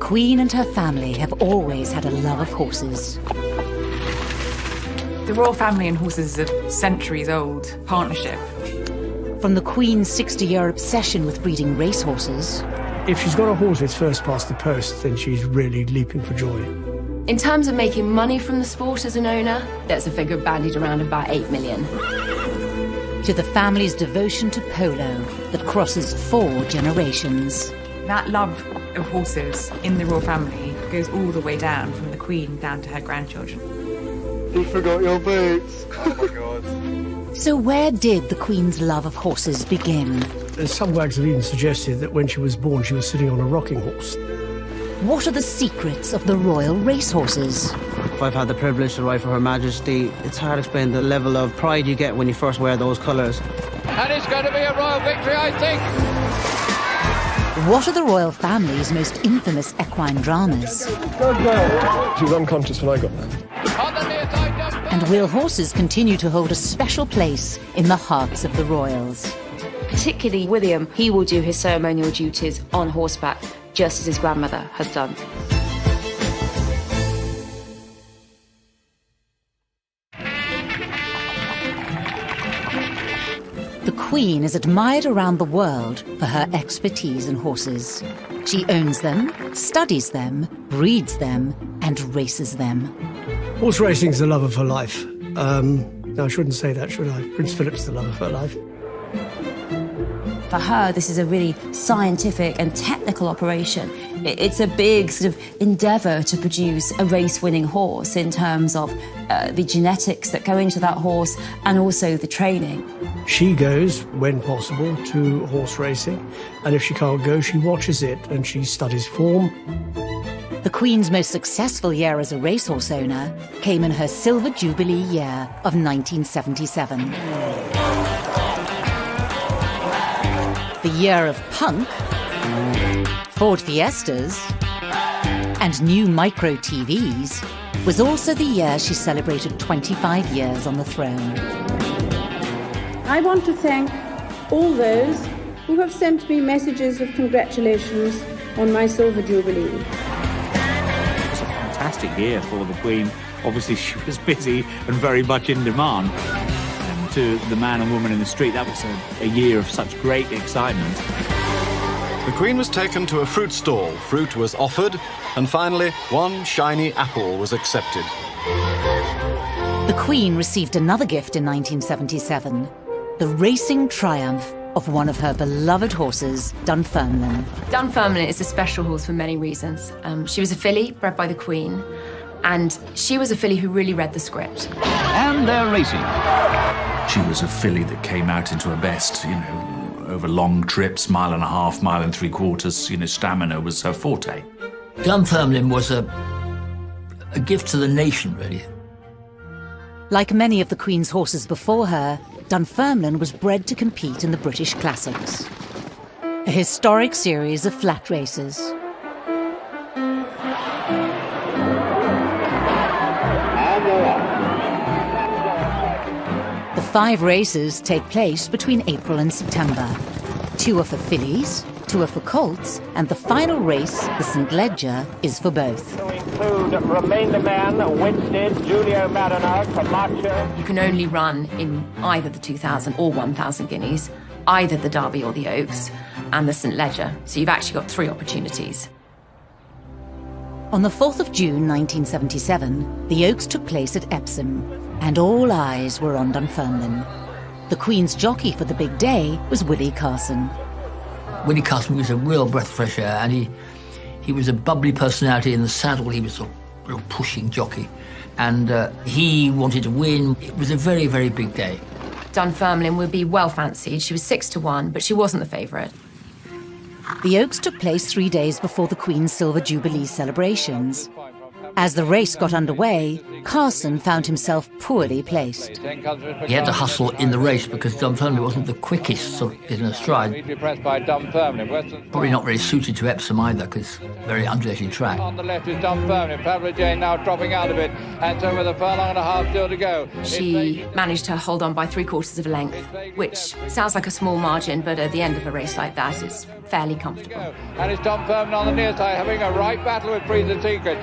Queen and her family have always had a love of horses. The royal family and horses is a centuries-old partnership. From the Queen's 60-year obsession with breeding racehorses. If she's got a horse that's first past the post, then she's really leaping for joy. In terms of making money from the sport as an owner, there's a figure bandied around about 8 million. To the family's devotion to polo that crosses 4 generations. That love of horses in the royal family goes all the way down, from the Queen down to her grandchildren. You forgot your boots. Oh my God. So where did the Queen's love of horses begin? Some wags have even suggested that when she was born, she was sitting on a rocking horse. What are the secrets of the royal racehorses? I've had the privilege to ride for Her Majesty. It's hard to explain the level of pride you get when you first wear those colours. And it's going to be a royal victory, I think. What are the royal family's most infamous equine dramas? She was unconscious when I got there. And will horses continue to hold a special place in the hearts of the royals? Particularly William, he will do his ceremonial duties on horseback, just as his grandmother had done. The Queen is admired around the world for her expertise in horses. She owns them, studies them, breeds them, and races them. Horse racing is the love of her life. No, I shouldn't say that, should I? Prince Philip's the love of her life. For her, this is a really scientific and technical operation. It's a big sort of endeavour to produce a race-winning horse in terms of the genetics that go into that horse and also the training. She goes, when possible, to horse racing, and if she can't go, she watches it and she studies form. The Queen's most successful year as a racehorse owner came in her Silver Jubilee year of 1977. The year of punk, Ford Fiestas, and new micro TVs was also the year she celebrated 25 years on the throne. I want to thank all those who have sent me messages of congratulations on my Silver Jubilee. It was a fantastic year for the Queen. Obviously, she was busy and very much in demand. To the man and woman in the street, that was a year of such great excitement. The Queen was taken to a fruit stall. Fruit was offered, and finally, one shiny apple was accepted. The Queen received another gift in 1977, the racing triumph of one of her beloved horses, Dunfermline. Dunfermline is a special horse for many reasons. She was a filly bred by the Queen, and she was a filly who really read the script. And they're racing. She was a filly that came out into her best, over long trips, 1.5 miles, 1.75 miles, stamina was her forte. Dunfermline was a gift to the nation, really. Like many of the Queen's horses before her, Dunfermline was bred to compete in the British Classics, a historic series of flat races. The 5 races take place between April and September. 2 are for fillies, 2 are for colts, and the final race, the St. Leger, is for both. To include Remainder Man, Winstead, Julio Mariner, Camacho. You can only run in either the 2,000 or 1,000 guineas, either the Derby or the Oaks, and the St. Leger. So you've actually got 3 opportunities. On the 4th of June 1977, the Oaks took place at Epsom, and all eyes were on Dunfermline. The Queen's jockey for the big day was Willie Carson. Willie Carson was a real breath of fresh air, and he was a bubbly personality in the saddle. He was a real pushing jockey, and he wanted to win. It was a very, very big day. Dunfermline would be well fancied. She was 6-1, but she wasn't the favourite. The Oaks took place 3 days before the Queen's Silver Jubilee celebrations. As the race got underway, Carson found himself poorly placed. He had to hustle in the race because Dunfermline wasn't the quickest sort of getting a stride. Probably not very suited to Epsom either, because very undulating track. On the left is Dunfermline. Pamela Jane now dropping out a bit, and so with a furlong and a half still to go. She managed to hold on by 3/4 of a length, which sounds like a small margin, but at the end of a race like that, it's fairly comfortable. And it's Dunfermline on the near side having a right battle with Breathe the Secret.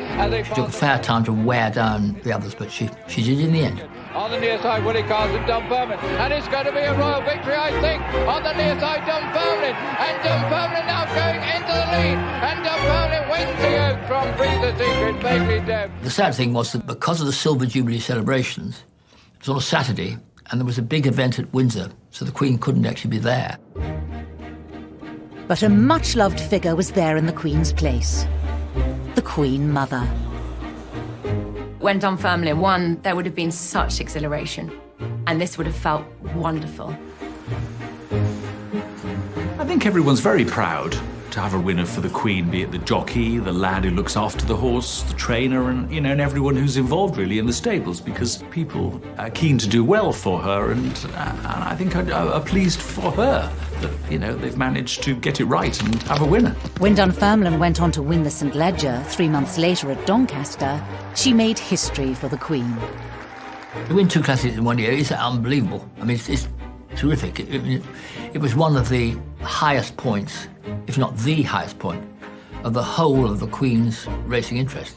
She took a fair time to wear down the others, but she did in the end. On the near side, Willie Carson, Dunfermline. And it's going to be a royal victory, I think. On the near side, Dunfermline. And Dunfermline now going into the lead. And Dunfermline wins the Oak from Breathe the Secret, Vaguely Deb. The sad thing was that because of the Silver Jubilee celebrations, it was on a Saturday, and there was a big event at Windsor, so the Queen couldn't actually be there. But a much-loved figure was there in the Queen's place. The Queen Mother. When Dunfermline won, there would have been such exhilaration, and this would have felt wonderful. I think everyone's very proud to have a winner for the Queen, be it the jockey, the lad who looks after the horse, the trainer, and and everyone who's involved really in the stables, because people are keen to do well for her, and I think are pleased for her that they've managed to get it right and have a winner. When Dunfermline went on to win the St Leger 3 months later at Doncaster, she made history for the Queen. To win 2 classics in 1 year is unbelievable. I mean, it's terrific. It was one of the highest points, if not the highest point, of the whole of the Queen's racing interest.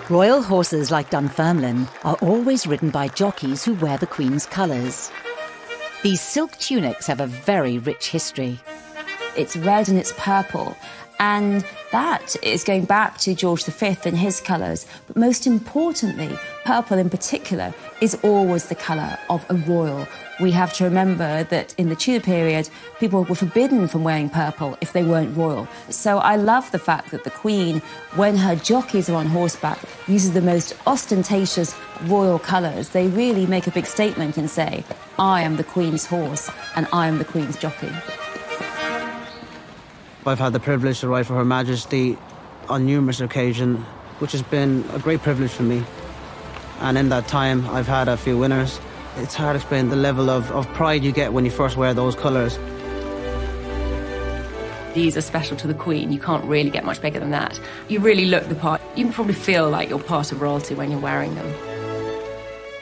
Royal horses like Dunfermline are always ridden by jockeys who wear the Queen's colours. These silk tunics have a very rich history. It's red and it's purple, and that is going back to George V and his colours. But most importantly, purple in particular is always the colour of a royal. We have to remember that in the Tudor period, people were forbidden from wearing purple if they weren't royal. So I love the fact that the Queen, when her jockeys are on horseback, uses the most ostentatious royal colours. They really make a big statement and say, I am the Queen's horse and I am the Queen's jockey. I've had the privilege to ride for Her Majesty on numerous occasions, which has been a great privilege for me. And in that time, I've had a few winners. It's hard to explain the level of pride you get when you first wear those colours. These are special to the Queen. You can't really get much bigger than that. You really look the part. You can probably feel like you're part of royalty when you're wearing them.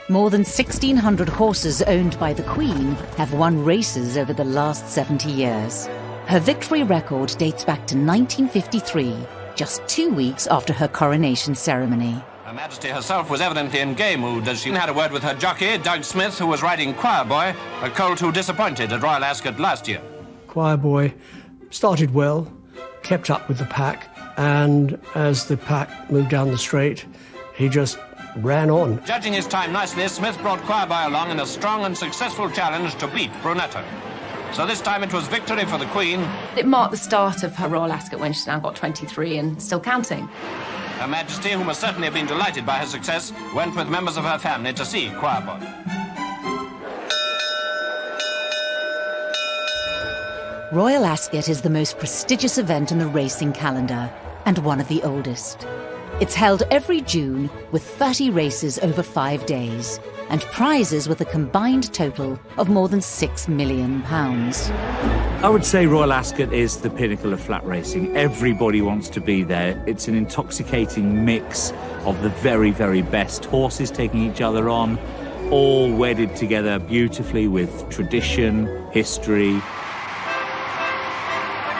More than 1,600 horses owned by the Queen have won races over the last 70 years. Her victory record dates back to 1953, just 2 weeks after her coronation ceremony. Her Majesty herself was evidently in gay mood as she had a word with her jockey, Doug Smith, who was riding Choir Boy, a colt who disappointed at Royal Ascot last year. Choir Boy started well, kept up with the pack, and as the pack moved down the straight, he just ran on. Judging his time nicely, Smith brought Choir Boy along in a strong and successful challenge to beat Brunetto. So this time it was victory for the Queen. It marked the start of her Royal Ascot when she's now got 23 and still counting. Her Majesty, who must certainly have been delighted by her success, went with members of her family to see Choir Boy. Royal Ascot is the most prestigious event in the racing calendar and one of the oldest. It's held every June with 30 races over 5 days and prizes with a combined total of more than £6 million. I would say Royal Ascot is the pinnacle of flat racing. Everybody wants to be there. It's an intoxicating mix of the very, very best horses taking each other on, all wedded together beautifully with tradition, history.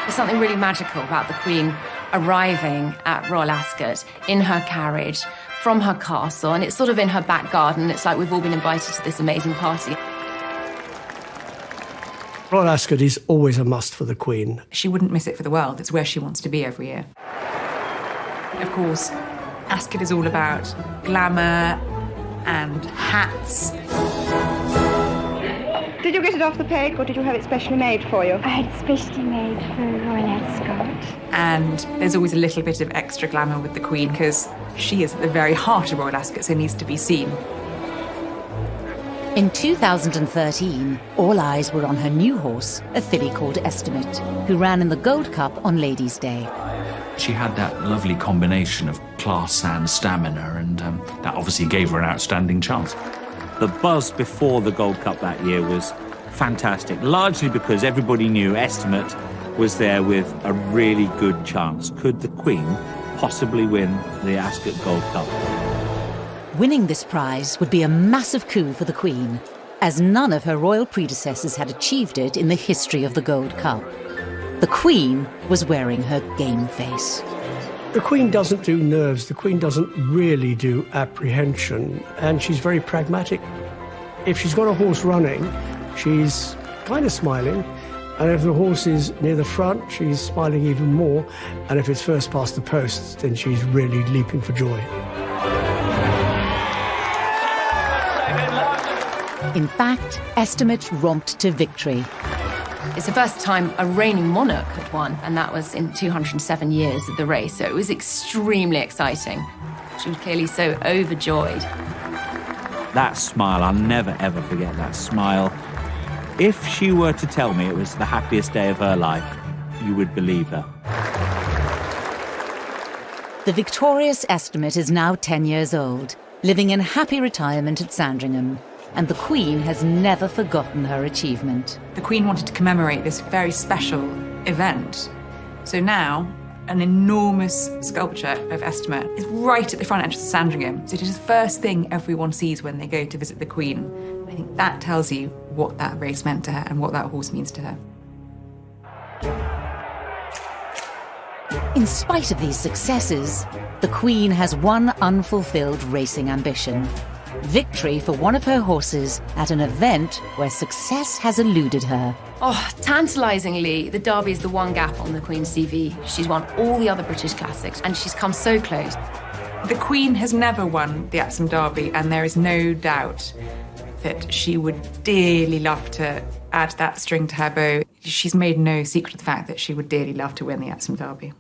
There's something really magical about the Queen arriving at Royal Ascot in her carriage from her castle, and it's sort of in her back garden. It's like we've all been invited to this amazing party. Royal Ascot is always a must for the Queen. She wouldn't miss it for the world. It's where she wants to be every year. Of course, Ascot is all about glamour and hats. Did you get it off the peg, or did you have it specially made for you? I had it specially made for Royal Ascot. And there's always a little bit of extra glamour with the Queen because she is at the very heart of Royal Ascot, so needs to be seen. In 2013, all eyes were on her new horse, a filly called Estimate, who ran in the Gold Cup on Ladies' Day. She had that lovely combination of class and stamina, and that obviously gave her an outstanding chance. The buzz before the Gold Cup that year was fantastic, largely because everybody knew Estimate was there with a really good chance. Could the Queen possibly win the Ascot Gold Cup? Winning this prize would be a massive coup for the Queen, as none of her royal predecessors had achieved it in the history of the Gold Cup. The Queen was wearing her game face. The Queen doesn't do nerves, the Queen doesn't really do apprehension, and she's very pragmatic. If she's got a horse running, she's kind of smiling, and if the horse is near the front, she's smiling even more, and if it's first past the posts, then she's really leaping for joy. In fact, Estimate romped to victory. It's the first time a reigning monarch had won, and that was in 207 years of the race, so it was extremely exciting. She was clearly so overjoyed. That smile, I'll never ever forget that smile. If she were to tell me it was the happiest day of her life, you would believe her. The victorious Estimate is now 10 years old, living in happy retirement at Sandringham, and the Queen has never forgotten her achievement. The Queen wanted to commemorate this very special event. So now, an enormous sculpture of Estimate is right at the front entrance of Sandringham. So it is the first thing everyone sees when they go to visit the Queen. I think that tells you what that race meant to her and what that horse means to her. In spite of these successes, the Queen has one unfulfilled racing ambition: victory for one of her horses at an event where success has eluded her. Oh, tantalisingly, the Derby is the one gap on the Queen's CV. She's won all the other British classics, and she's come so close. The Queen has never won the Epsom Derby, and there is no doubt that she would dearly love to add that string to her bow. She's made no secret of the fact that she would dearly love to win the Epsom Derby.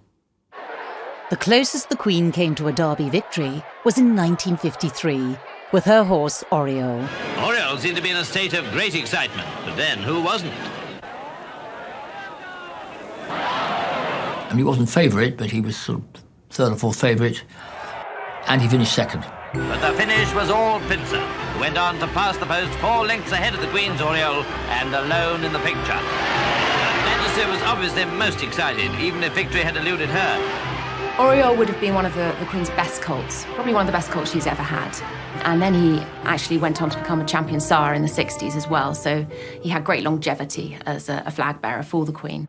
The closest the Queen came to a Derby victory was in 1953, with her horse Oriole. Oriole seemed to be in a state of great excitement, but then who wasn't? I mean, he wasn't favourite, but he was sort of third or fourth favourite, and he finished second. But the finish was all Pincer, who went on to pass the post 4 lengths ahead of the Queen's Oriole and alone in the picture. Majesty was obviously most excited, even if victory had eluded her. Oriole would have been one of the Queen's best colts, probably one of the best colts she's ever had. And then he actually went on to become a champion sire in the 60s as well, so he had great longevity as a flag bearer for the Queen.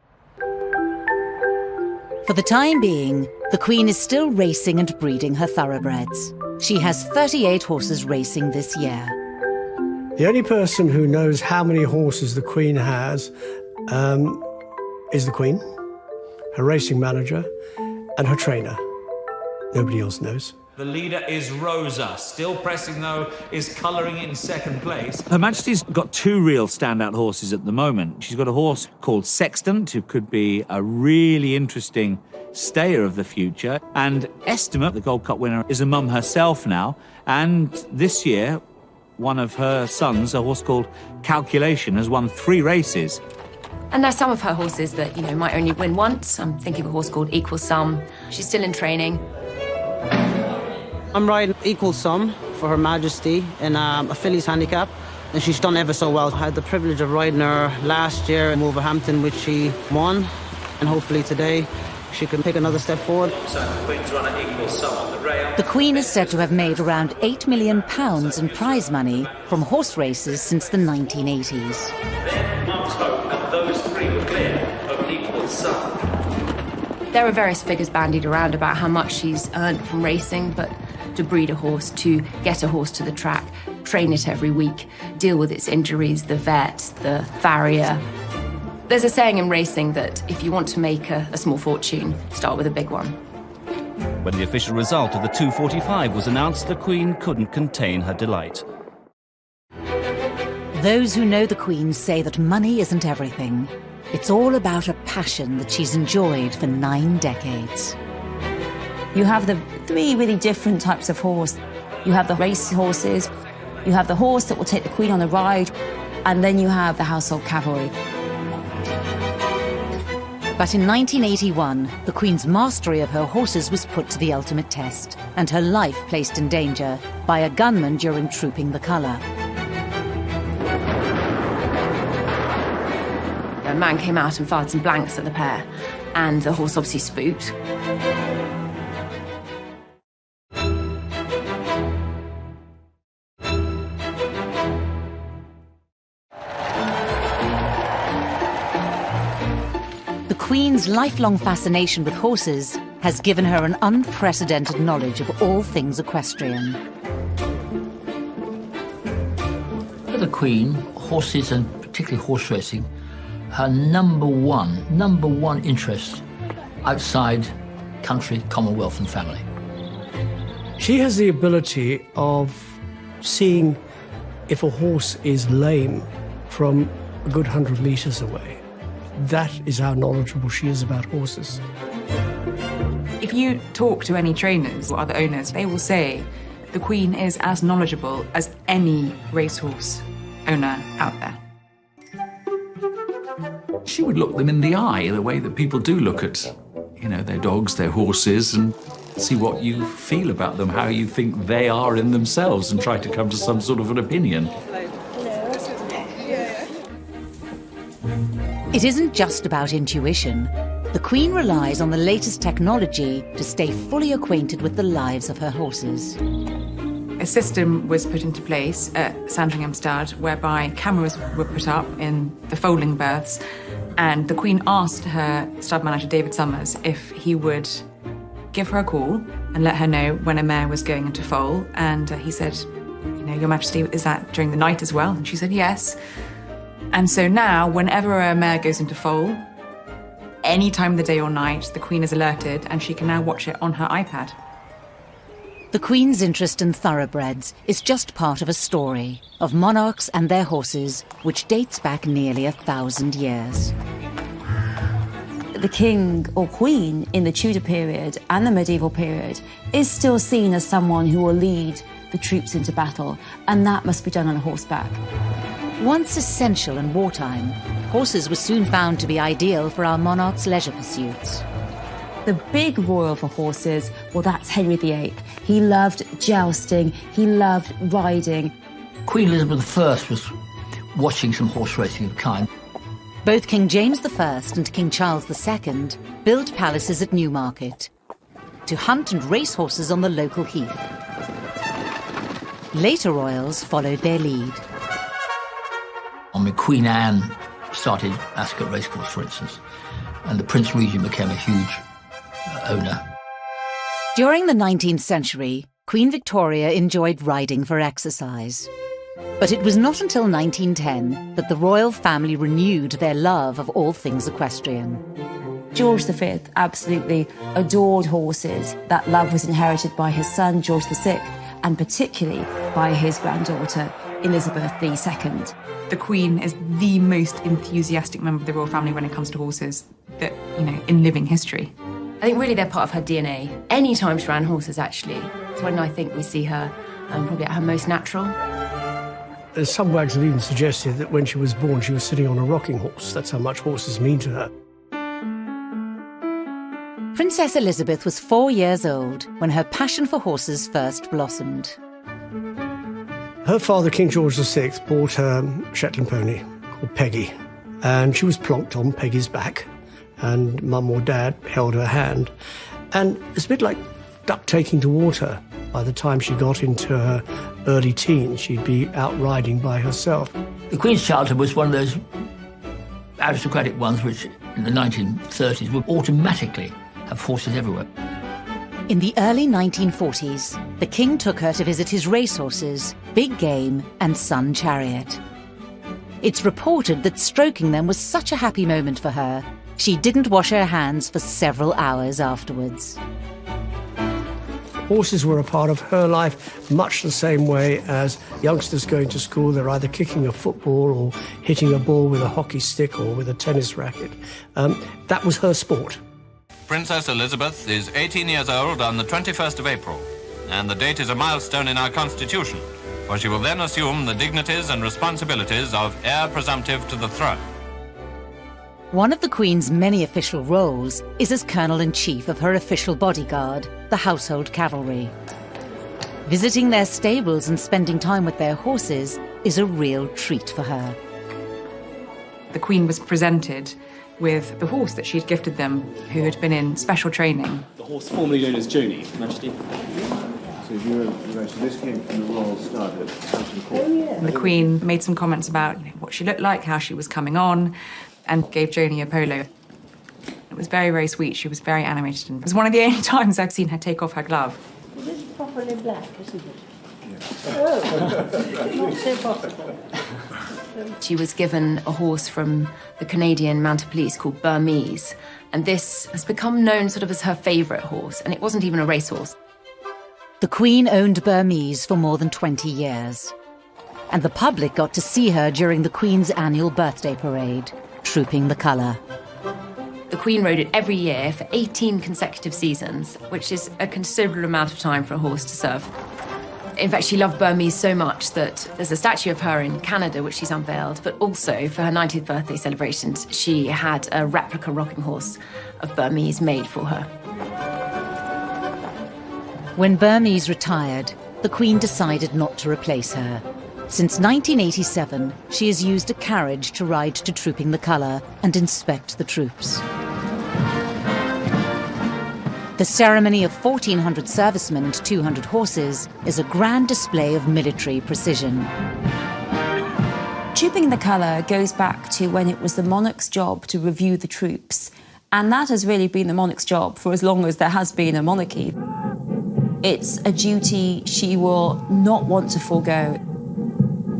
For the time being, the Queen is still racing and breeding her thoroughbreds. She has 38 horses racing this year. The only person who knows how many horses the Queen has is the Queen, her racing manager, and her trainer. Nobody else knows. The leader is Rosa. Still pressing, though, is colouring in second place. Her Majesty's got 2 real standout horses at the moment. She's got a horse called Sextant, who could be a really interesting stayer of the future. And Estimate, the Gold Cup winner, is a mum herself now. And this year, one of her sons, a horse called Calculation, has won 3 races. And there's some of her horses that, you know, might only win once. I'm thinking of a horse called Equal Sum. She's still in training. I'm riding Equal Sum for Her Majesty in a fillies handicap, and she's done ever so well. I had the privilege of riding her last year in Wolverhampton, which she won, and hopefully today she can take another step forward. So the Queen's runner Equal Sum on the rail. The Queen is said to have made around £8 million in prize money from horse races since the 1980s. Then Mum's Hope, and those 3 were clear of Equal Sum. There are various figures bandied around about how much she's earned from racing, but to breed a horse, to get a horse to the track, train it every week, deal with its injuries, the vet, the farrier. There's a saying in racing that if you want to make a small fortune, start with a big one. When the official result of the 2:45 was announced, the Queen couldn't contain her delight. Those who know the Queen say that money isn't everything. It's all about a passion that she's enjoyed for 9 decades. You have the 3 really different types of horse. You have the race horses, you have the horse that will take the Queen on a ride, and then you have the household cavalry. But in 1981, the Queen's mastery of her horses was put to the ultimate test, and her life placed in danger by a gunman during trooping the colour. A man came out and fired some blanks at the pair, and the horse obviously spooked. The Queen's lifelong fascination with horses has given her an unprecedented knowledge of all things equestrian. For the Queen, horses, and particularly horse racing, her number one interest outside country, Commonwealth and family. She has the ability of seeing if a horse is lame from a good 100 metres away. That is how knowledgeable she is about horses. If you talk to any trainers or other owners, they will say the Queen is as knowledgeable as any racehorse owner out there. She would look them in the eye, the way that people do look at, their dogs, their horses, and see what you feel about them, how you think they are in themselves, and try to come to some sort of an opinion. It isn't just about intuition. The Queen relies on the latest technology to stay fully acquainted with the lives of her horses. A system was put into place at Sandringham Stud whereby cameras were put up in the foaling berths, and the Queen asked her stud manager David Summers if he would give her a call and let her know when a mare was going into foal, and he said, Your Majesty, is that during the night as well? And she said yes. And so now, whenever a mare goes into foal, any time of the day or night, the Queen is alerted and she can now watch it on her iPad. The Queen's interest in thoroughbreds is just part of a story of monarchs and their horses, which dates back nearly 1,000 years. The king or queen in the Tudor period and the medieval period is still seen as someone who will lead the troops into battle, and that must be done on horseback. Once essential in wartime, horses were soon found to be ideal for our monarch's leisure pursuits. The big royal for horses, well, that's Henry VIII. He loved jousting, he loved riding. Queen Elizabeth I was watching some horse racing of kind. Both King James I and King Charles II built palaces at Newmarket to hunt and race horses on the local heath. Later royals followed their lead. Queen Anne started Ascot Racecourse, for instance, and the Prince Regent became a huge owner. During the 19th century, Queen Victoria enjoyed riding for exercise. But it was not until 1910 that the royal family renewed their love of all things equestrian. George V absolutely adored horses. That love was inherited by his son, George VI, and particularly by his granddaughter, Elizabeth II. The Queen is the most enthusiastic member of the royal family when it comes to horses that, in living history. I think really they're part of her DNA. Any time she ran horses, actually. It's when I think we see her probably at her most natural. Some wags have even suggested that when she was born, she was sitting on a rocking horse. That's how much horses mean to her. Princess Elizabeth was 4 years old when her passion for horses first blossomed. Her father, King George VI, bought her a Shetland pony called Peggy, and she was plonked on Peggy's back, and Mum or Dad held her hand. And it's a bit like duck taking to water. By the time she got into her early teens, she'd be out riding by herself. The Queen's childhood was one of those aristocratic ones which, in the 1930s, would automatically have horses everywhere. In the early 1940s, the King took her to visit his racehorses, Big Game and Sun Chariot. It's reported that stroking them was such a happy moment for her, she didn't wash her hands for several hours afterwards. Horses were a part of her life much the same way as youngsters going to school. They're either kicking a football or hitting a ball with a hockey stick or with a tennis racket. That was her sport. Princess Elizabeth is 18 years old on the 21st of April, and the date is a milestone in our Constitution, for she will then assume the dignities and responsibilities of heir presumptive to the throne. One of the Queen's many official roles is as Colonel-in-Chief of her official bodyguard, the Household Cavalry. Visiting their stables and spending time with their horses is a real treat for her. The Queen was presented with the horse that she'd gifted them, who had been in special training. The horse formerly known as Joni, Majesty. So this came from the Royal Stud at Hampton Court. And the Queen made some comments about what she looked like, how she was coming on, and gave Joni a polo. It was very, very sweet. She was very animated. And it was one of the only times I've seen her take off her glove. It is properly black, isn't it? Oh, not so possible. She was given a horse from the Canadian Mounted Police called Burmese, and this has become known sort of as her favourite horse, and it wasn't even a racehorse. The Queen owned Burmese for more than 20 years, and the public got to see her during the Queen's annual birthday parade, trooping the colour. The Queen rode it every year for 18 consecutive seasons, which is a considerable amount of time for a horse to serve. In fact, she loved Burmese so much that there's a statue of her in Canada, which she's unveiled, but also for her 90th birthday celebrations, she had a replica rocking horse of Burmese made for her. When Burmese retired, the Queen decided not to replace her. Since 1987, she has used a carriage to ride to Trooping the Colour and inspect the troops. The ceremony of 1,400 servicemen and 200 horses is a grand display of military precision. Trooping the colour goes back to when it was the monarch's job to review the troops, and that has really been the monarch's job for as long as there has been a monarchy. It's a duty she will not want to forego.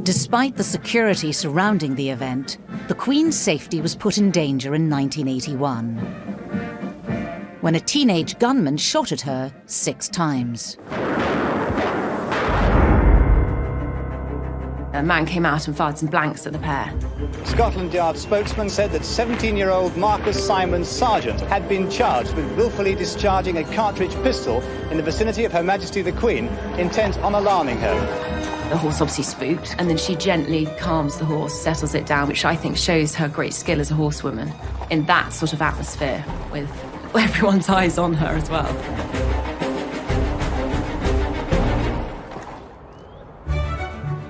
Despite the security surrounding the event, the Queen's safety was put in danger in 1981. When a teenage gunman shot at her 6 times. A man came out and fired some blanks at the pair. Scotland Yard spokesman said that 17-year-old Marcus Simon Sargent had been charged with willfully discharging a cartridge pistol in the vicinity of Her Majesty the Queen, intent on alarming her. The horse obviously spooked, and then she gently calms the horse, settles it down, which I think shows her great skill as a horsewoman in that sort of atmosphere with everyone's eyes on her as well.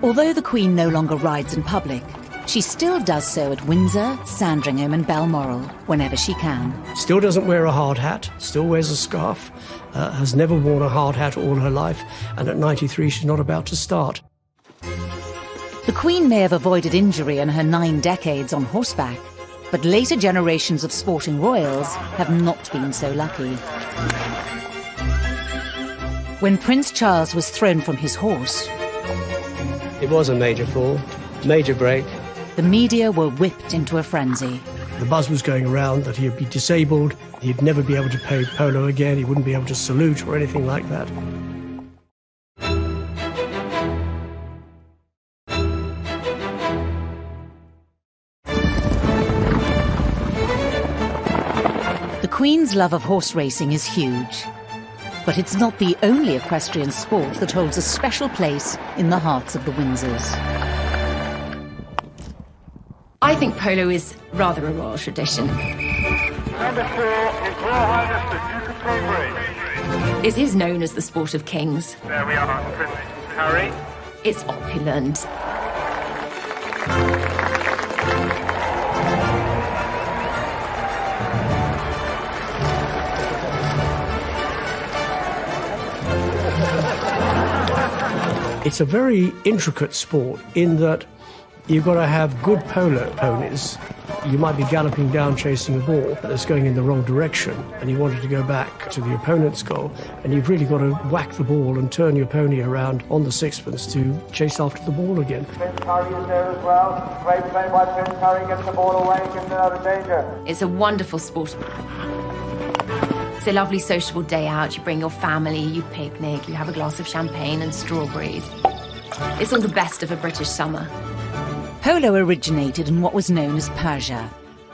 Although the Queen no longer rides in public, she still does so at Windsor, Sandringham and Balmoral whenever she can. Still doesn't wear a hard hat, still wears a scarf, has never worn a hard hat all her life, and at 93 she's not about to start. The Queen may have avoided injury in her 9 decades on horseback, but later generations of sporting royals have not been so lucky. When Prince Charles was thrown from his horse, it was a major fall, major break. The media were whipped into a frenzy. The buzz was going around that he'd be disabled, he'd never be able to play polo again, he wouldn't be able to salute or anything like that. The Queen's love of horse racing is huge, but it's not the only equestrian sport that holds a special place in the hearts of the Windsors. I think polo is rather a royal tradition. Number 4 is Royal Highness the Duke of Cambridge. It is known as the sport of kings. There we are, Prince Harry. It's opulent. It's a very intricate sport in that you've got to have good polo ponies. You might be galloping down chasing a ball that's going in the wrong direction and you wanted to go back to the opponent's goal, and you've really got to whack the ball and turn your pony around on the sixpence to chase after the ball again. Prince Harry is there as well. Great play by Prince Harry, gets the ball away, gets it out of danger. It's a wonderful sport. It's a lovely sociable day out. You bring your family, you picnic, you have a glass of champagne and strawberries. It's all the best of a British summer. Polo originated in what was known as Persia.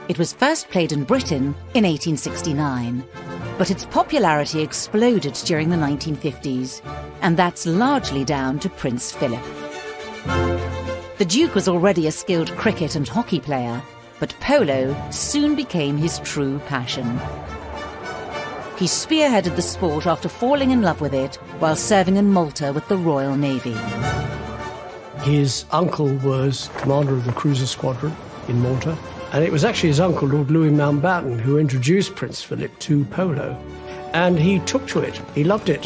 It was first played in Britain in 1869, but its popularity exploded during the 1950s, and that's largely down to Prince Philip. The Duke was already a skilled cricket and hockey player, But polo soon became his true passion. He spearheaded the sport after falling in love with it while serving in Malta with the Royal Navy. His uncle was commander of the cruiser squadron in Malta, and it was actually his uncle, Lord Louis Mountbatten, who introduced Prince Philip to polo, and he took to it. He loved it.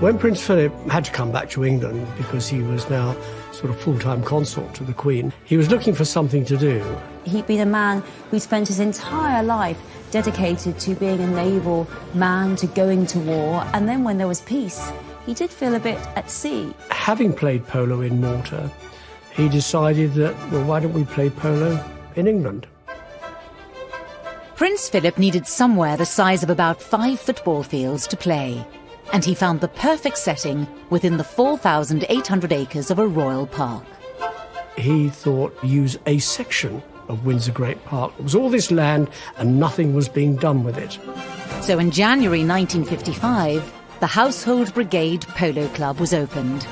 When Prince Philip had to come back to England, because he was now sort of full-time consort to the Queen, he was looking for something to do. He'd been a man who spent his entire life dedicated to being a naval man, to going to war, and then when there was peace, he did feel a bit at sea. Having played polo in Malta, he decided that, well, why don't we play polo in England? Prince Philip needed somewhere the size of about 5 football fields to play, and he found the perfect setting within the 4,800 acres of a royal park. He thought, use a section of Windsor Great Park. It was all this land and nothing was being done with it. So in January 1955, the Household Brigade Polo Club was opened.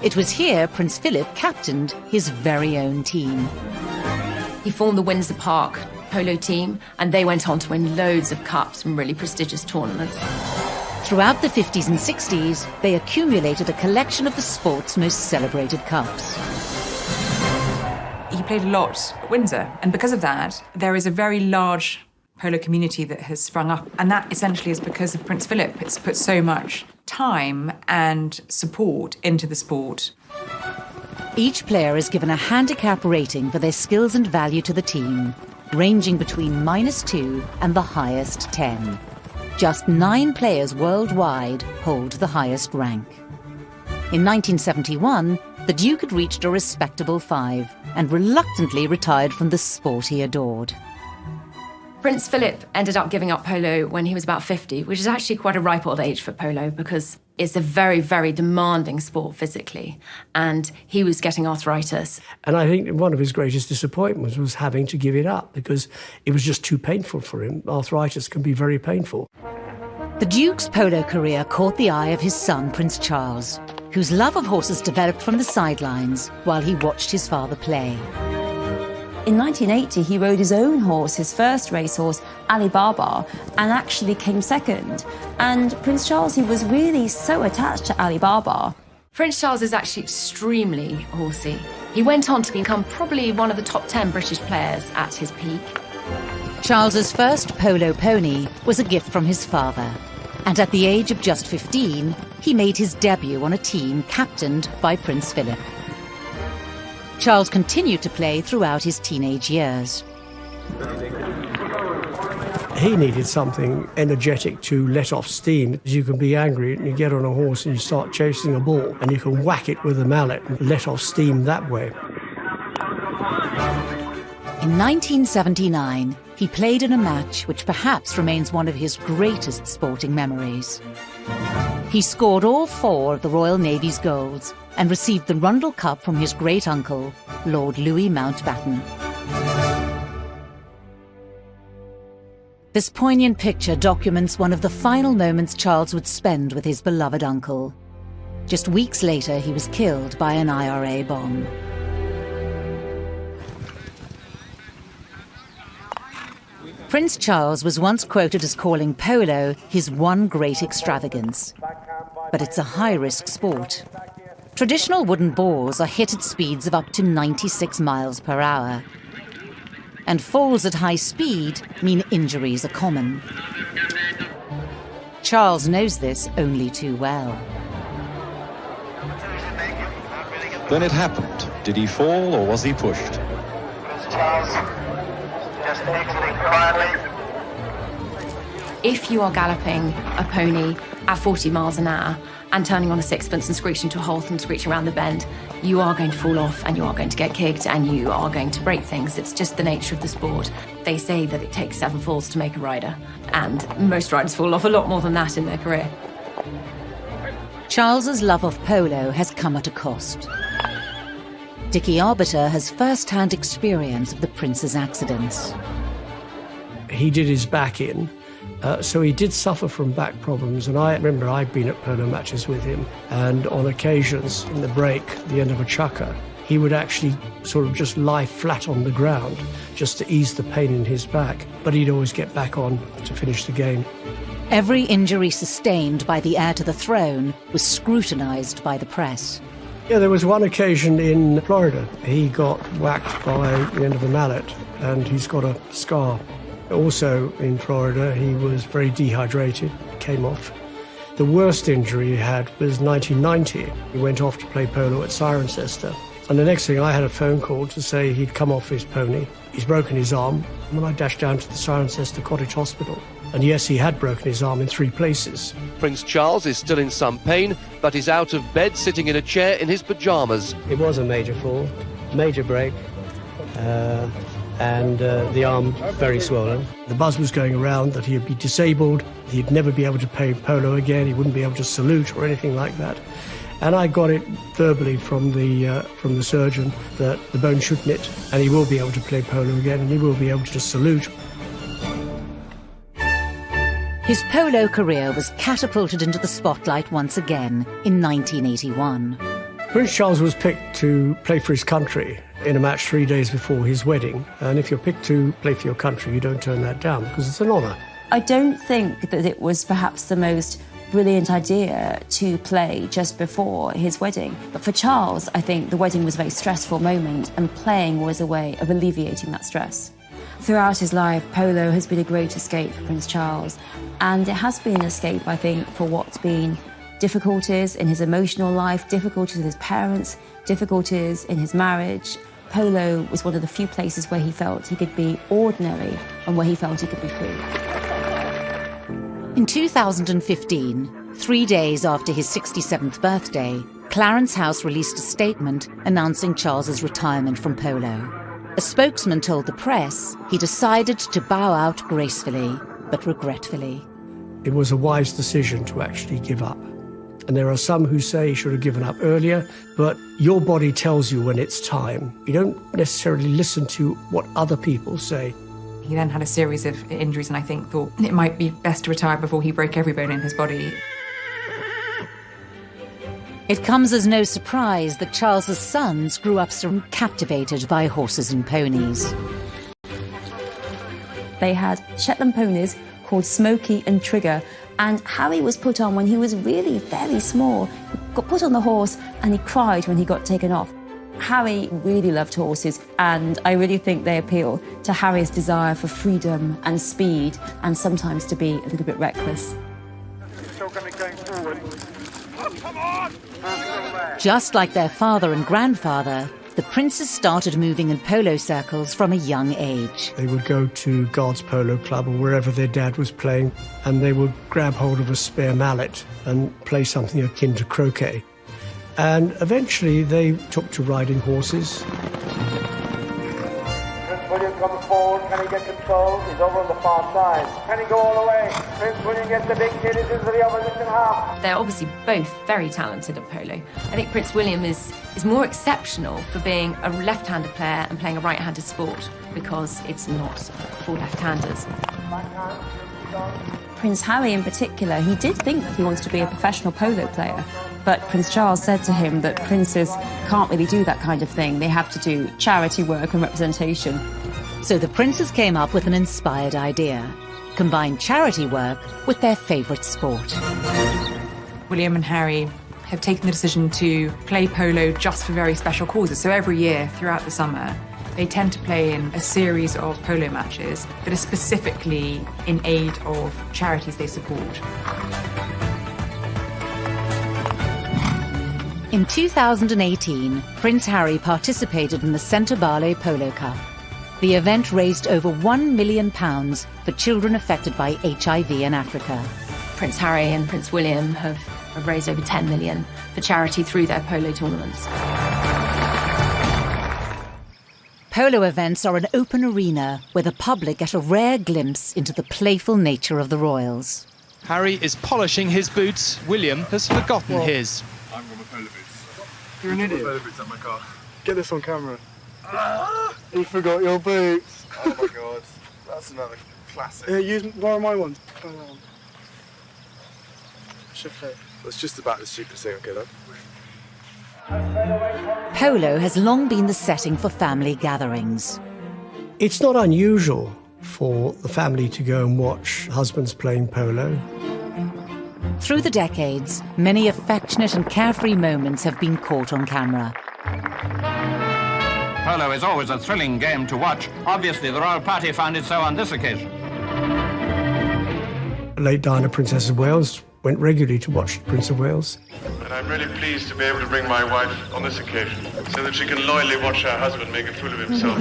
It was here Prince Philip captained his very own team. He formed the Windsor Park polo team, and they went on to win loads of cups from really prestigious tournaments. Throughout the 50s and 60s, they accumulated a collection of the sport's most celebrated cups. He played a lot at Windsor, and because of that, there is a very large polo community that has sprung up, and that essentially is because of Prince Philip. It's put so much time and support into the sport. Each player is given a handicap rating for their skills and value to the team, ranging between -2 and the highest 10. Just 9 players worldwide hold the highest rank. In 1971, the Duke had reached a respectable 5 and reluctantly retired from the sport he adored. Prince Philip ended up giving up polo when he was about 50, which is actually quite a ripe old age for polo because it's a very, very demanding sport physically, and he was getting arthritis. And I think one of his greatest disappointments was having to give it up because it was just too painful for him. Arthritis can be very painful. The Duke's polo career caught the eye of his son, Prince Charles, whose love of horses developed from the sidelines while he watched his father play. In 1980, he rode his own horse, his first racehorse, Ali Baba, and actually came second. And Prince Charles, he was really so attached to Ali Baba. Prince Charles is actually extremely horsey. He went on to become probably one of the top 10 British players at his peak. Charles's first polo pony was a gift from his father. And at the age of just 15, he made his debut on a team captained by Prince Philip. Charles continued to play throughout his teenage years. He needed something energetic to let off steam. You can be angry and you get on a horse and you start chasing a ball and you can whack it with a mallet and let off steam that way. In 1979, he played in a match which perhaps remains one of his greatest sporting memories. He scored all 4 of the Royal Navy's goals and received the Rundle Cup from his great-uncle, Lord Louis Mountbatten. This poignant picture documents one of the final moments Charles would spend with his beloved uncle. Just weeks later, he was killed by an IRA bomb. Prince Charles was once quoted as calling polo his one great extravagance. But it's a high-risk sport. Traditional wooden balls are hit at speeds of up to 96 miles per hour. And falls at high speed mean injuries are common. Charles knows this only too well. Then it happened. Did he fall or was he pushed? Charles, just exiting quietly. If you are galloping a pony at 40 miles an hour and turning on a sixpence and screeching to a halt and screeching around the bend, you are going to fall off and you are going to get kicked and you are going to break things. It's just the nature of the sport. They say that it takes 7 falls to make a rider, and most riders fall off a lot more than that in their career. Charles's love of polo has come at a cost. Dickie Arbiter has first-hand experience of the Prince's accidents. He did his back in, so he did suffer from back problems. And I remember I'd been at polo matches with him, and on occasions in the break, the end of a chukker, he would actually sort of just lie flat on the ground just to ease the pain in his back. But he'd always get back on to finish the game. Every injury sustained by the heir to the throne was scrutinised by the press. Yeah, there was one occasion in Florida. He got whacked by the end of a mallet, and he's got a scar. Also in Florida, he was very dehydrated, came off. The worst injury he had was 1990. He went off to play polo at Cirencester. And the next thing, I had a phone call to say he'd come off his pony. He's broken his arm. And I dashed down to the Cirencester Cottage Hospital. And yes, he had broken his arm in 3 places. Prince Charles is still in some pain, but is out of bed, sitting in a chair in his pyjamas. It was a major fall, major break, and the arm very swollen. The buzz was going around that he'd be disabled, he'd never be able to play polo again, he wouldn't be able to salute or anything like that. And I got it verbally from the surgeon that the bone should knit, and he will be able to play polo again, and he will be able to salute. His polo career was catapulted into the spotlight once again in 1981. Prince Charles was picked to play for his country in a match 3 days before his wedding, and if you're picked to play for your country, you don't turn that down, because it's an honour. I don't think that it was perhaps the most brilliant idea to play just before his wedding. But for Charles, I think the wedding was a very stressful moment, and playing was a way of alleviating that stress. Throughout his life, polo has been a great escape for Prince Charles, and it has been an escape, I think, for what's been difficulties in his emotional life, difficulties with his parents, difficulties in his marriage. Polo was one of the few places where he felt he could be ordinary and where he felt he could be free. In 2015, 3 days after his 67th birthday, Clarence House released a statement announcing Charles's retirement from polo. A spokesman told the press he decided to bow out gracefully, but regretfully. It was a wise decision to actually give up. And there are some who say he should have given up earlier, but your body tells you when it's time. You don't necessarily listen to what other people say. He then had a series of injuries, and I think thought it might be best to retire before he broke every bone in his body. It comes as no surprise that Charles's sons grew up so captivated by horses and ponies. They had Shetland ponies called Smokey and Trigger, and Harry was put on when he was really very small. He got put on the horse and he cried when he got taken off. Harry really loved horses, and I really think they appeal to Harry's desire for freedom and speed, and sometimes to be a little bit reckless. Still going forward. Oh, come on! Just like their father and grandfather, the princes started moving in polo circles from a young age. They would go to Guards Polo Club or wherever their dad was playing, and they would grab hold of a spare mallet and play something akin to croquet. And eventually they took to riding horses. Prince William comes forward. Can he get control? He's over on the far side. Can he go all the way? Prince William gets the big kid into the opposition half. They're obviously both very talented at polo. I think Prince William is more exceptional for being a left-handed player and playing a right-handed sport, because it's not for left-handers. Prince Harry in particular, he did think that he wanted to be a professional polo player, but Prince Charles said to him that princes can't really do that kind of thing. They have to do charity work and representation. So the princes came up with an inspired idea: combine charity work with their favourite sport. William and Harry have taken the decision to play polo just for very special causes. So every year throughout the summer, they tend to play in a series of polo matches that are specifically in aid of charities they support. In 2018, Prince Harry participated in the Centre Barlow Polo Cup. The event raised over £1 million for children affected by HIV in Africa. Prince Harry and Prince William have raised over 10 million for charity through their polo tournaments. Polo events are an open arena where the public get a rare glimpse into the playful nature of the royals. Harry is polishing his boots. William has forgotten his. I'm got my polo boots. You're an idiot. Polo boots at my car. Get this on camera. You forgot your boots. Oh my god, that's another classic. Borrow my ones. Should fit. That's just about the stupidest thing I could have. Polo has long been the setting for family gatherings. It's not unusual for the family to go and watch husbands playing polo. Through the decades, many affectionate and carefree moments have been caught on camera. Polo is always a thrilling game to watch. Obviously, the royal party found it so on this occasion. Late Diana, Princess of Wales, went regularly to watch Prince of Wales. And I'm really pleased to be able to bring my wife on this occasion so that she can loyally watch her husband make a fool of himself.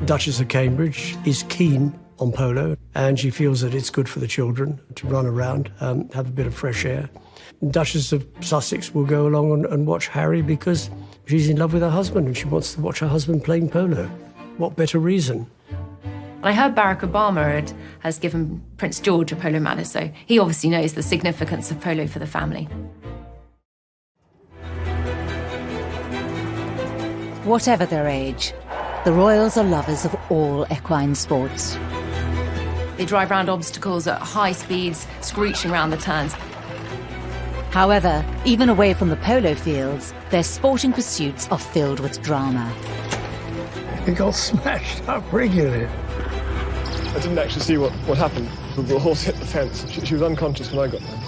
Duchess of Cambridge is keen on polo, and she feels that it's good for the children to run around, have a bit of fresh air. Duchess of Sussex will go along and watch Harry because she's in love with her husband and she wants to watch her husband playing polo. What better reason? I heard Barack Obama has given Prince George a polo medal, so he obviously knows the significance of polo for the family. Whatever their age, the royals are lovers of all equine sports. They drive around obstacles at high speeds, screeching around the turns. However, even away from the polo fields, their sporting pursuits are filled with drama. He got smashed up regularly. I didn't actually see what happened. The horse hit the fence. She was unconscious when I got there.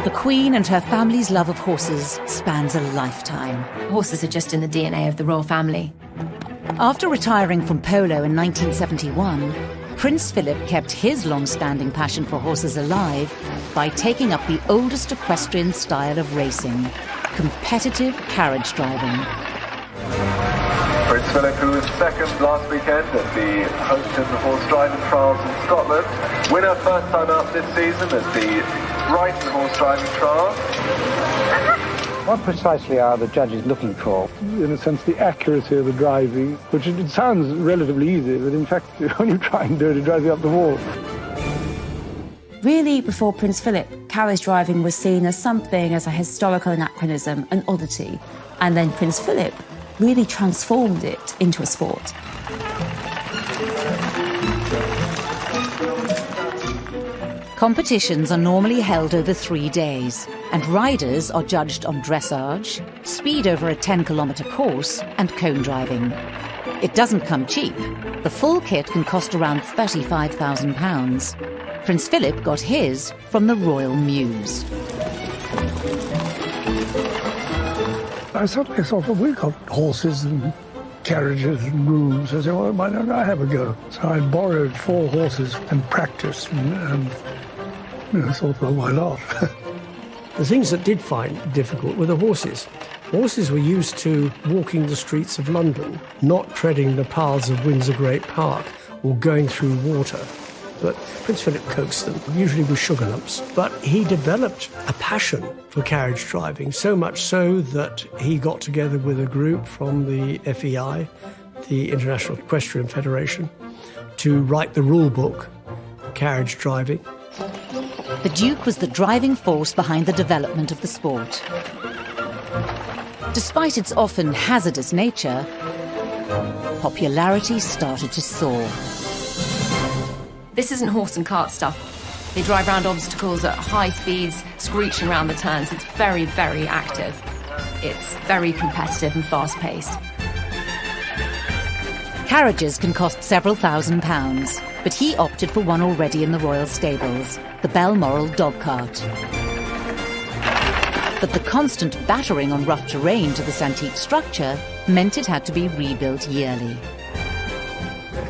The Queen and her family's love of horses spans a lifetime. Horses are just in the DNA of the royal family. After retiring from polo in 1971, Prince Philip kept his long-standing passion for horses alive by taking up the oldest equestrian style of racing, competitive carriage driving. Prince Philip, who was second last weekend at the Hopton Horse Driving Trials in Scotland. Winner first time out this season at the Brighton Horse Driving Trials. What precisely are the judges looking for? In a sense, the accuracy of the driving, which it sounds relatively easy, but in fact, when you try and do it, it drives you up the wall. Really, before Prince Philip, carriage driving was seen as something as a historical anachronism, an oddity. And then Prince Philip really transformed it into a sport. Competitions are normally held over 3 days, and riders are judged on dressage, speed over a 10-kilometre course, and cone driving. It doesn't come cheap. The full kit can cost around £35,000. Prince Philip got his from the Royal Mews. I suddenly thought, well, we've got horses and carriages and grooms. I said, well, why don't I have a go? So I borrowed 4 horses and practiced and I thought, well, why not? The things that did find difficult were the horses. Horses were used to walking the streets of London, not treading the paths of Windsor Great Park or going through water. But Prince Philip coaxed them, usually with sugar lumps. But he developed a passion for carriage driving, so much so that he got together with a group from the FEI, the International Equestrian Federation, to write the rule book for carriage driving. The Duke was the driving force behind the development of the sport. Despite its often hazardous nature, popularity started to soar. This isn't horse and cart stuff. They drive around obstacles at high speeds, screeching around the turns. It's very, very active. It's very competitive and fast-paced. Carriages can cost several £1,000s, but he opted for one already in the royal stables, the Balmoral dog cart. But the constant battering on rough terrain to this antique structure meant it had to be rebuilt yearly.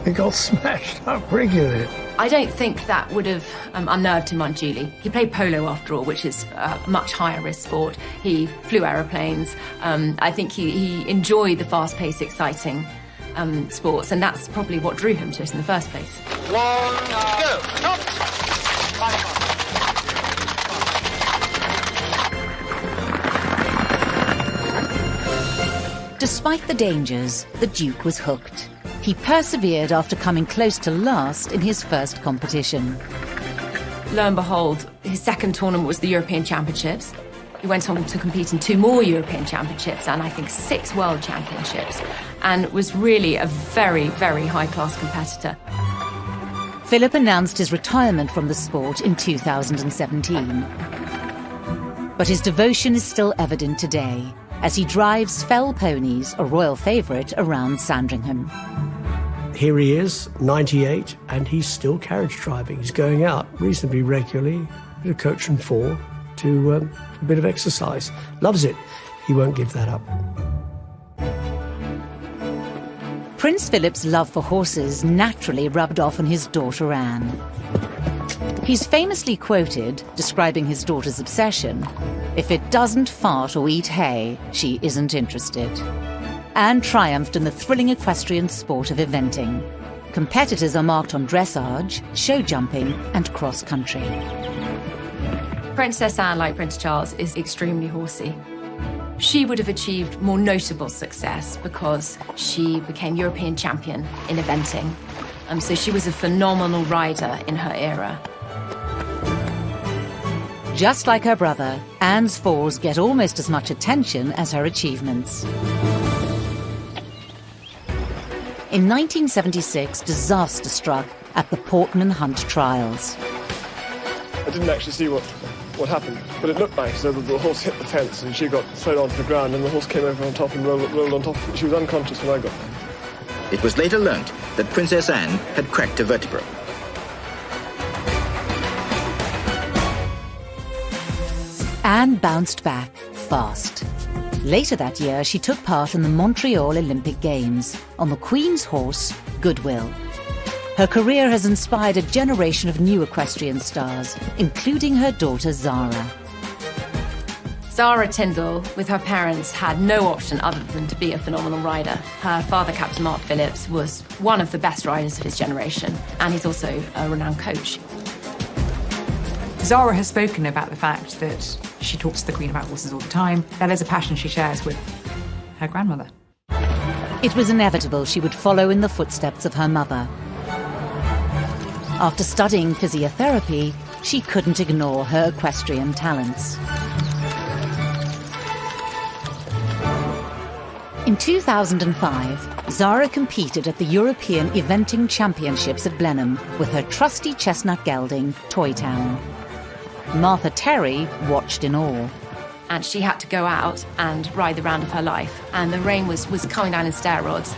It got smashed up regularly. I don't think that would have unnerved him unduly. He played polo after all, which is a much higher risk sport. He flew aeroplanes. I think he enjoyed the fast-paced, exciting sports, and that's probably what drew him to it in the first place. 1, go! Stop! Despite the dangers, the Duke was hooked. He persevered after coming close to last in his first competition. Lo and behold, his second tournament was the European Championships. He went on to compete in 2 more European Championships and I think 6 World Championships. and was really a very, very high-class competitor. Philip announced his retirement from the sport in 2017. But his devotion is still evident today as he drives Fell ponies, a royal favourite, around Sandringham. Here he is, 98, and he's still carriage driving. He's going out reasonably regularly, with a coach and four, to a bit of exercise. Loves it. He won't give that up. Prince Philip's love for horses naturally rubbed off on his daughter Anne. He's famously quoted, describing his daughter's obsession, "If it doesn't fart or eat hay, she isn't interested." Anne triumphed in the thrilling equestrian sport of eventing. Competitors are marked on dressage, show jumping and cross-country. Princess Anne, like Prince Charles, is extremely horsey. She would have achieved more notable success because she became European champion in eventing. So she was a phenomenal rider in her era. Just like her brother, Anne's falls get almost as much attention as her achievements. In 1976, disaster struck at the Portman Hunt trials. I didn't actually see what happened, but it looked like so that the horse hit the fence and she got thrown onto the ground and the horse came over on top and rolled on top. She was unconscious when I got there. It was later learnt that Princess Anne had cracked a vertebra. Anne bounced back fast. Later that year, she took part in the Montreal Olympic Games on the Queen's horse, Goodwill. Her career has inspired a generation of new equestrian stars, including her daughter Zara. Zara Tyndall, with her parents, had no option other than to be a phenomenal rider. Her father, Captain Mark Phillips, was one of the best riders of his generation, and he's also a renowned coach. Zara has spoken about the fact that she talks to the Queen about horses all the time. That is a passion she shares with her grandmother. It was inevitable she would follow in the footsteps of her mother. After studying physiotherapy, she couldn't ignore her equestrian talents. In 2005, Zara competed at the European Eventing Championships at Blenheim with her trusty chestnut gelding, Toy Town. Martha Terry watched in awe. And she had to go out and ride the round of her life, and the rain was coming down in stair rods.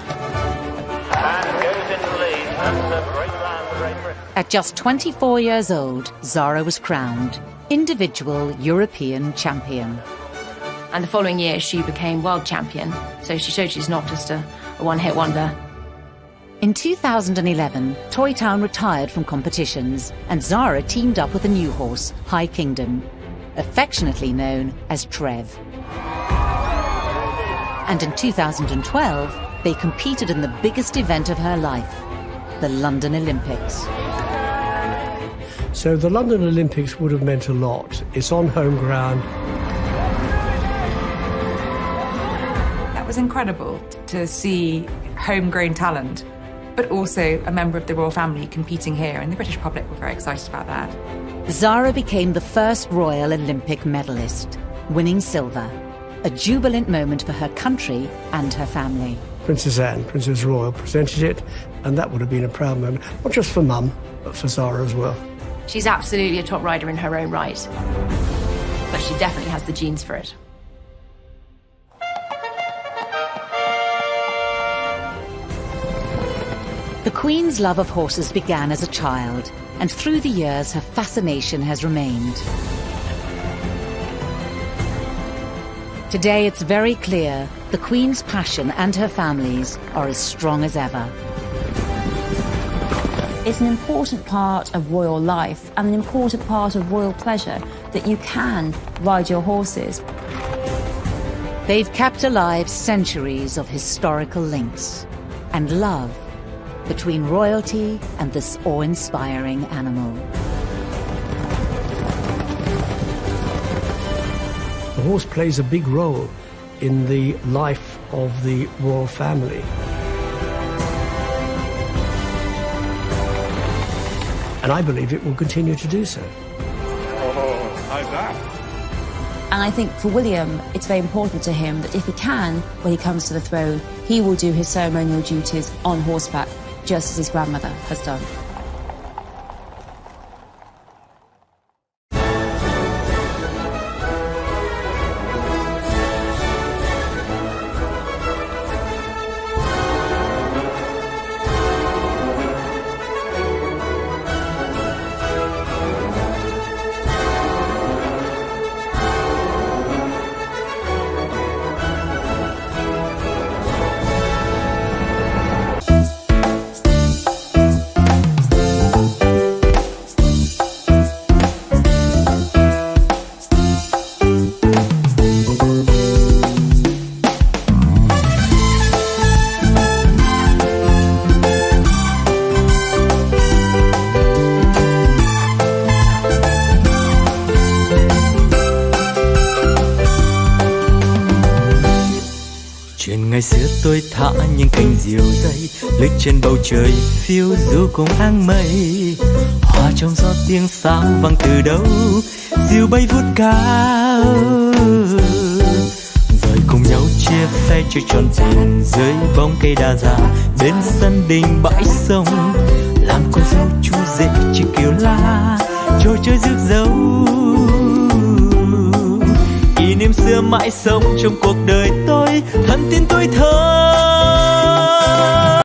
At just 24 years old, Zara was crowned individual European champion. And the following year, she became world champion, so she showed she's not just a one-hit wonder. In 2011, Toy Town retired from competitions, and Zara teamed up with a new horse, High Kingdom, affectionately known as Trev. And in 2012, they competed in the biggest event of her life, the London Olympics. So the London Olympics would have meant a lot. It's on home ground. That was incredible to see homegrown talent, but also a member of the royal family competing here, and the British public were very excited about that. Zara became the first Royal Olympic medalist, winning silver, a jubilant moment for her country and her family. Princess Anne, Princess Royal, presented it, and that would have been a proud moment, not just for Mum, but for Zara as well. She's absolutely a top rider in her own right, but she definitely has the genes for it. The Queen's love of horses began as a child, and through the years her fascination has remained. Today it's very clear the Queen's passion and her family's are as strong as ever. It's an important part of royal life and an important part of royal pleasure that you can ride your horses. They've kept alive centuries of historical links and love between royalty and this awe-inspiring animal. The horse plays a big role in the life of the royal family. And I believe it will continue to do so. Oh, how's that? And I think for William, it's very important to him that if he can, when he comes to the throne, he will do his ceremonial duties on horseback, just as his grandmother has done. Ngày xưa tôi thả những cành diều dây lướt trên bầu trời phiêu du cùng áng mây, hòa trong gió tiếng sáo vang từ đâu diều bay vút cao, rồi cùng nhau chia phe chơi tròn tiền dưới bóng cây đa già bên sân đình bãi sông, làm cô dâu chú rể chiếc kiều la trò chơi rước dâu. Kỷ niệm xưa mãi sống trong cuộc đời tôi, thân tin tôi thơ